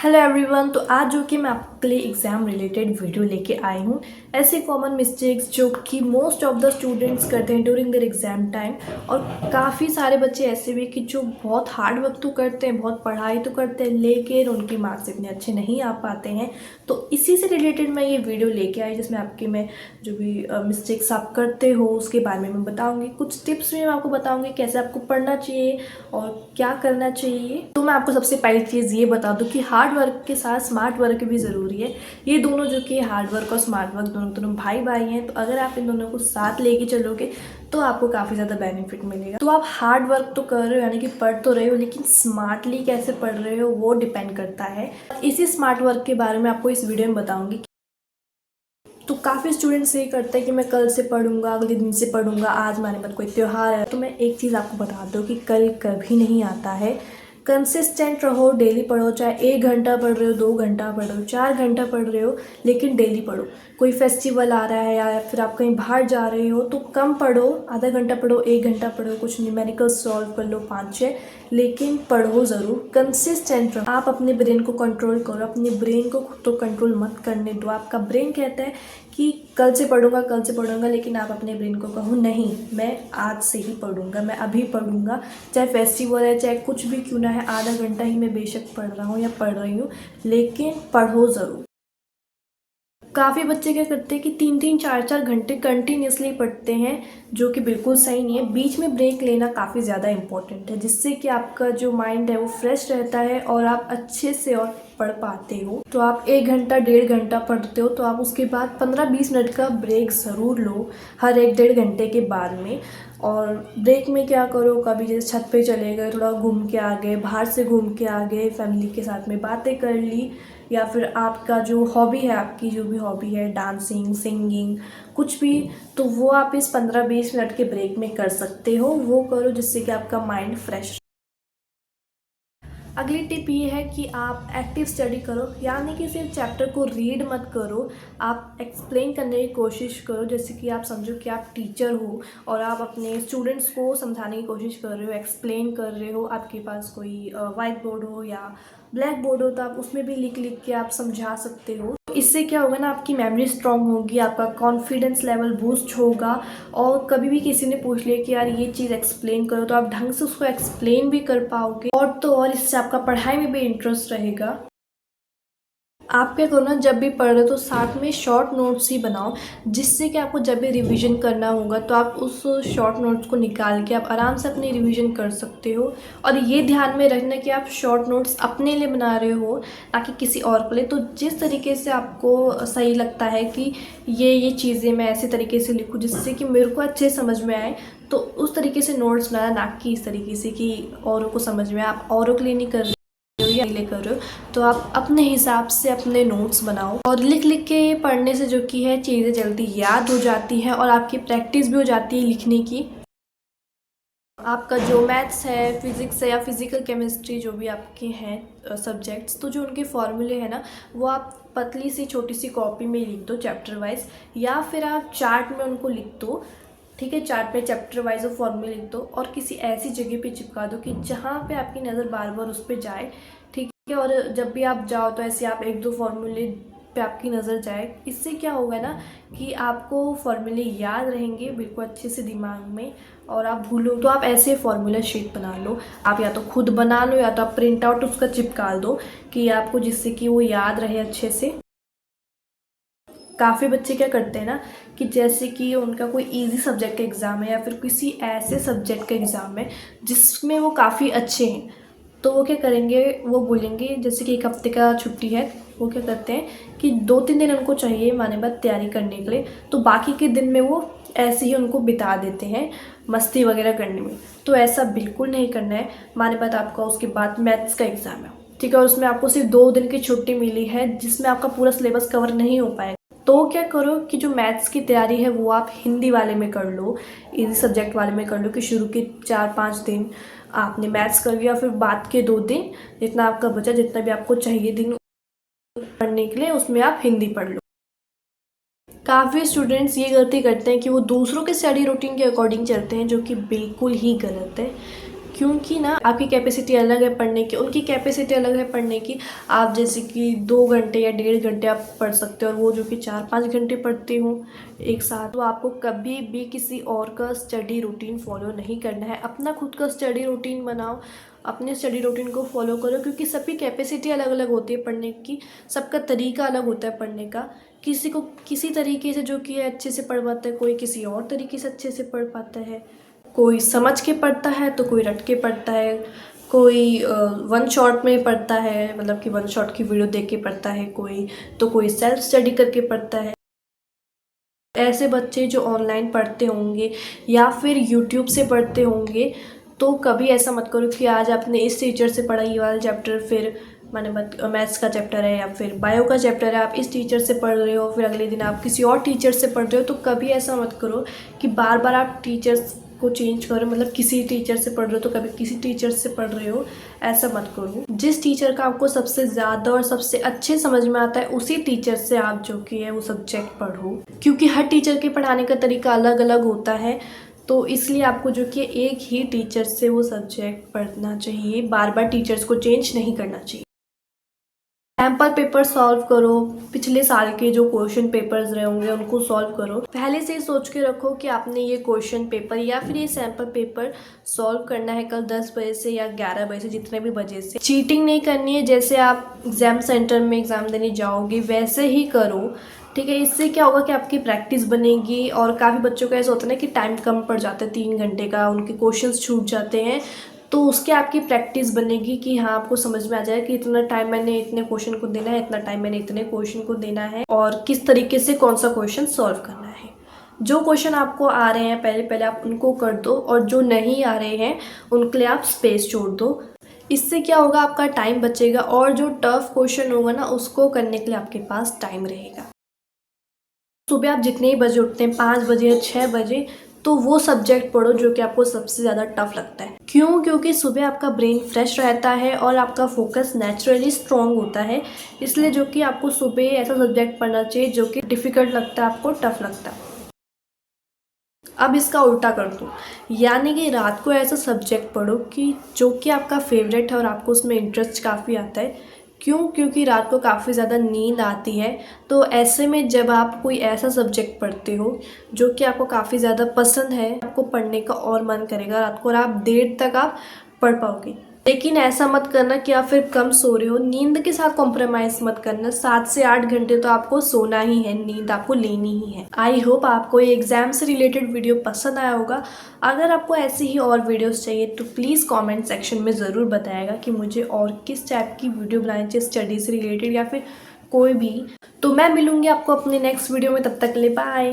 Hello everyone. तो आज जो कि मैं आपके लिए एग्ज़ाम रिलेटेड वीडियो लेके आई हूँ। ऐसे कॉमन मिस्टेक्स जो कि मोस्ट ऑफ द स्टूडेंट्स करते हैं ड्यूरिंग देयर एग्ज़ाम टाइम, और काफ़ी सारे बच्चे ऐसे भी कि जो बहुत हार्ड वर्क तो करते हैं, बहुत पढ़ाई तो करते हैं, लेकिन उनके मार्क्स इतने अच्छे नहीं आ पाते हैं। तो इसी से रिलेटेड मैं ये वीडियो लेके आई, जिसमें आपके मैं जो भी मिस्टेक्स आप करते हो उसके बारे में मैं बताऊँगी। कुछ टिप्स भी मैं आपको बताऊँगी कैसे आपको पढ़ना चाहिए और क्या करना चाहिए। तो मैं आपको सबसे पहली चीज़ ये बता दूँ कि हार्ड वर्क के साथ स्मार्ट वर्क भी ज़रूरी है। ये दोनों जो कि हार्ड वर्क और स्मार्ट वर्क दोनों भाई भाई हैं। तो अगर आप इन दोनों को साथ लेके चलोगे तो आपको काफ़ी ज़्यादा बेनिफिट मिलेगा। तो आप हार्ड वर्क तो कर रहे हो, यानी कि पढ़ तो रहे हो, लेकिन स्मार्टली कैसे पढ़ रहे हो वो डिपेंड करता है। इसी स्मार्ट वर्क के बारे में आपको इस वीडियो में बताऊँगी। तो काफ़ी स्टूडेंट्स ये करते हैं कि मैं कल से पढ़ूंगा, अगले दिन से पढ़ूंगा, आज माने मत कोई त्यौहार है। तो मैं एक चीज़ आपको बता दूँ कि कल कभी नहीं आता है। कंसिस्टेंट रहो, डेली पढ़ो, चाहे 1 घंटा पढ़ रहे हो, 2 घंटा पढ़ रहे हो, 4 घंटा पढ़ रहे हो, लेकिन डेली पढ़ो। कोई फेस्टिवल आ रहा है या फिर आप कहीं बाहर जा रहे हो तो कम पढ़ो, आधा घंटा पढ़ो, 1 घंटा पढ़ो, कुछ न्यूमेरिकल सॉल्व कर लो 5-6, लेकिन पढ़ो ज़रूर, कंसिस्टेंट रहो। आप अपने ब्रेन को कंट्रोल करो, अपने ब्रेन को खुद तो कंट्रोल मत करने दो। आपका ब्रेन कहता है कि कल से पढ़ूंगा, लेकिन आप अपने ब्रेन को कहो नहीं, मैं आज से ही पढ़ूंगा, मैं अभी पढ़ूंगा, चाहे फेस्टिवल है, चाहे कुछ भी क्यों ना है, आधा घंटा ही मैं बेशक पढ़ रहा हूँ या पढ़ रही हूँ, लेकिन पढ़ो ज़रूर। काफ़ी बच्चे क्या करते हैं कि 3-3 4-4 घंटे कंटिन्यूसली पढ़ते हैं, जो कि बिल्कुल सही नहीं है। बीच में ब्रेक लेना काफ़ी ज़्यादा इम्पोर्टेंट है, जिससे कि आपका जो माइंड है वो फ्रेश रहता है और आप अच्छे से और पढ़ पाते हो। तो आप 1 घंटा 1.5 घंटा पढ़ते हो तो आप उसके बाद 15-20 मिनट का ब्रेक ज़रूर लो, हर 1-1.5 घंटे के बाद में। और ब्रेक में क्या करो, कभी जैसे छत पे चले गए, थोड़ा घूम के आ गए, बाहर से घूम के आ गए, फैमिली के साथ में बातें कर ली, या फिर आपका जो हॉबी है, आपकी जो भी हॉबी है, डांसिंग, सिंगिंग, कुछ भी, तो वो आप इस 15-20 मिनट के ब्रेक में कर सकते हो। वो करो जिससे कि आपका माइंड फ्रेश। अगली टिप ये है कि आप एक्टिव स्टडी करो, यानी कि सिर्फ चैप्टर को रीड मत करो, आप एक्सप्लेन करने की कोशिश करो। जैसे कि आप समझो कि आप टीचर हो और आप अपने स्टूडेंट्स को समझाने की कोशिश कर रहे हो, एक्सप्लेन कर रहे हो, आपके पास कोई वाइट बोर्ड हो या ब्लैक बोर्ड हो तो आप उसमें भी लिख लिख के आप समझा सकते हो। इससे क्या होगा ना, आपकी मेमोरी स्ट्रांग होगी, आपका कॉन्फिडेंस लेवल बूस्ट होगा, और कभी भी किसी ने पूछ लिया कि यार ये चीज़ एक्सप्लेन करो, तो आप ढंग से उसको एक्सप्लेन भी कर पाओगे, और तो और इससे आपका पढ़ाई में भी इंटरेस्ट रहेगा। आप क्या करो ना, जब भी पढ़ रहे हो तो साथ में शॉर्ट नोट्स ही बनाओ, जिससे कि आपको जब भी रिवीजन करना होगा तो आप उस शॉर्ट नोट्स को निकाल के आप आराम से अपनी रिवीजन कर सकते हो। और ये ध्यान में रखना कि आप शॉर्ट नोट्स अपने लिए बना रहे हो, ना कि किसी और के लिए। तो जिस तरीके से आपको सही लगता है कि ये चीज़ें मैं ऐसे तरीके से लिखूँ जिससे कि मेरे को अच्छे समझ में आए, तो उस तरीके से नोट्स बनाना, ना कि इस तरीके से कि औरों को समझ में आए। आप औरों के लिए नहीं कर रहे या ले कर रहे हो, तो आप अपने हिसाब से अपने नोट्स बनाओ, और लिख लिख के पढ़ने से जो कि है चीज़ें जल्दी याद हो जाती हैं और आपकी प्रैक्टिस भी हो जाती है लिखने की। आपका जो मैथ्स है, फिज़िक्स है या फिज़िकल केमिस्ट्री, जो भी आपके हैं सब्जेक्ट्स, तो जो उनके फॉर्मूले हैं ना, वो आप पतली सी छोटी सी कॉपी में लिख दो चैप्टर वाइज, या फिर आप चार्ट में उनको लिख दो। ठीक है, चार्ट पे चैप्टर वाइज वो फॉर्मूले लिख दो और किसी ऐसी जगह पे चिपका दो कि जहाँ पे आपकी नज़र बार बार उस पर जाए। ठीक है, और जब भी आप जाओ तो ऐसे आप 1-2 फॉर्मूले पे आपकी नज़र जाए। इससे क्या होगा ना कि आपको फॉर्मूले याद रहेंगे बिल्कुल अच्छे से दिमाग में, और आप भूलो तो आप ऐसे फॉर्मूला शीट बना लो। आप या तो खुद बना लो या तो आप प्रिंट आउट उसका चिपका दो कि आपको, जिससे कि वो याद रहे अच्छे से। काफ़ी बच्चे क्या करते हैं ना कि जैसे कि उनका कोई इजी सब्जेक्ट का एग्ज़ाम है या फिर किसी ऐसे सब्जेक्ट का एग्ज़ाम है जिसमें वो काफ़ी अच्छे हैं, तो वो क्या करेंगे, वो बोलेंगे जैसे कि 1 हफ्ते का छुट्टी है, वो क्या करते हैं कि 2-3 दिन उनको चाहिए माने बात तैयारी करने के लिए, तो बाकी के दिन में वो ऐसे ही उनको बिता देते हैं मस्ती वगैरह करने में। तो ऐसा बिल्कुल नहीं करना है। माने बात आपका उसके बाद मैथ्स का एग्ज़ाम है, ठीक है, और उसमें आपको सिर्फ 2 दिन की छुट्टी मिली है जिसमें आपका पूरा सिलेबस कवर नहीं हो पाएगा। तो क्या करो कि जो मैथ्स की तैयारी है वो आप हिंदी वाले में कर लो, इजी सब्जेक्ट वाले में कर लो, कि शुरू के 4-5 दिन आपने मैथ्स कर लिया, फिर बाद के 2 दिन जितना आपका बचा, जितना भी आपको चाहिए दिन पढ़ने के लिए, उसमें आप हिंदी पढ़ लो। काफ़ी स्टूडेंट्स ये गलती करते हैं कि वो दूसरों के स्टडी रूटीन के अकॉर्डिंग चलते हैं, जो कि बिल्कुल ही गलत है। क्योंकि ना आपकी कैपेसिटी अलग है पढ़ने की, उनकी कैपेसिटी अलग है पढ़ने की। आप जैसे कि 2 घंटे या 1.5 घंटे आप पढ़ सकते हो और वो जो कि 4-5 घंटे पढ़ते हो एक साथ। तो आपको कभी भी किसी और का स्टडी रूटीन फॉलो नहीं करना है, अपना खुद का स्टडी रूटीन बनाओ, अपने स्टडी रूटीन को फॉलो करो, क्योंकि सबकी कैपेसिटी अलग अलग होती है पढ़ने की, सबका तरीका अलग होता है पढ़ने का। किसी को किसी तरीके से जो कि है अच्छे से पढ़ पाता है, कोई किसी और तरीके से अच्छे से पढ़ पाता है, कोई समझ के पढ़ता है तो कोई रट के पढ़ता है, कोई वन शॉट में पढ़ता है, मतलब कि वन शॉट की वीडियो देख के पढ़ता है, कोई सेल्फ स्टडी करके पढ़ता है। ऐसे बच्चे जो ऑनलाइन पढ़ते होंगे या फिर यूट्यूब से पढ़ते होंगे, तो कभी ऐसा मत करो कि आज आपने इस टीचर से पढ़ा ये वाला चैप्टर, फिर मैंने मैथ्स का चैप्टर है या फिर बायो का चैप्टर है, आप इस टीचर से पढ़ रहे हो, फिर अगले दिन आप किसी और टीचर से पढ़ रहे हो। तो कभी ऐसा मत करो कि बार बार आप टीचर्स को चेंज करो, मतलब किसी टीचर से पढ़ रहे हो तो कभी किसी टीचर से पढ़ रहे हो, ऐसा मत करो। जिस टीचर का आपको सबसे ज़्यादा और सबसे अच्छे समझ में आता है उसी टीचर से आप जो कि है वो सब्जेक्ट पढ़ो, क्योंकि हर टीचर के पढ़ाने का तरीका अलग अलग होता है। तो इसलिए आपको जो कि एक ही टीचर से वो सब्जेक्ट पढ़ना चाहिए, बार बार टीचर्स को चेंज नहीं करना चाहिए। सैम्पल पेपर सॉल्व करो, पिछले साल के जो क्वेश्चन पेपर्स रहे होंगे उनको सॉल्व करो। पहले से ही सोच के रखो कि आपने ये क्वेश्चन पेपर या फिर ये सैम्पल पेपर सॉल्व करना है कल 10 बजे से या 11 बजे से, जितने भी बजे से। चीटिंग नहीं करनी है, जैसे आप एग्ज़ाम सेंटर में एग्ज़ाम देने जाओगे वैसे ही करो, ठीक है। इससे क्या होगा कि आपकी प्रैक्टिस बनेगी। और काफ़ी बच्चों का ऐसा होता है ना कि टाइम कम पड़ जाता है, 3 घंटे का, उनके क्वेश्चंस छूट जाते हैं, तो उसके आपकी प्रैक्टिस बनेगी कि हाँ आपको समझ में आ जाए कि इतना टाइम मैंने इतने क्वेश्चन को देना है, इतना टाइम मैंने इतने क्वेश्चन को देना है, और किस तरीके से कौन सा क्वेश्चन सॉल्व करना है। जो क्वेश्चन आपको आ रहे हैं पहले आप उनको कर दो, और जो नहीं आ रहे हैं उनके लिए आप स्पेस छोड़ दो। इससे क्या होगा, आपका टाइम बचेगा, और जो टफ क्वेश्चन होगा ना उसको करने के लिए आपके पास टाइम रहेगा। सुबह आप जितने ही बजे उठते हैं, 5 बजे या 6 बजे, तो वो सब्जेक्ट पढ़ो जो कि आपको सबसे ज़्यादा टफ लगता है। क्यों? क्योंकि सुबह आपका ब्रेन फ्रेश रहता है और आपका फोकस नेचुरली स्ट्रॉन्ग होता है, इसलिए जो कि आपको सुबह ऐसा सब्जेक्ट पढ़ना चाहिए जो कि डिफ़िकल्ट लगता है, आपको टफ लगता है। अब इसका उल्टा कर दो, यानी कि रात को ऐसा सब्जेक्ट पढ़ो कि जो कि आपका फेवरेट है और आपको उसमें इंटरेस्ट काफ़ी आता है। क्यों? क्योंकि रात को काफ़ी ज़्यादा नींद आती है, तो ऐसे में जब आप कोई ऐसा सब्जेक्ट पढ़ते हो जो कि आपको काफ़ी ज़्यादा पसंद है, आपको पढ़ने का और मन करेगा रात को, और आप देर तक आप पढ़ पाओगे। लेकिन ऐसा मत करना कि आप फिर कम सो रहे हो, नींद के साथ कॉम्प्रोमाइज़ मत करना। 7 से 8 घंटे तो आपको सोना ही है, नींद आपको लेनी ही है। आई होप आपको ये एग्ज़ाम से रिलेटेड वीडियो पसंद आया होगा। अगर आपको ऐसी ही और वीडियोस चाहिए तो प्लीज़ कमेंट सेक्शन में ज़रूर बताएगा कि मुझे और किस टाइप की वीडियो बनानी चाहिए, स्टडी से रिलेटेड या फिर कोई भी। तो मैं मिलूँगी आपको अपने नेक्स्ट वीडियो में, तब तक के लिए बाय।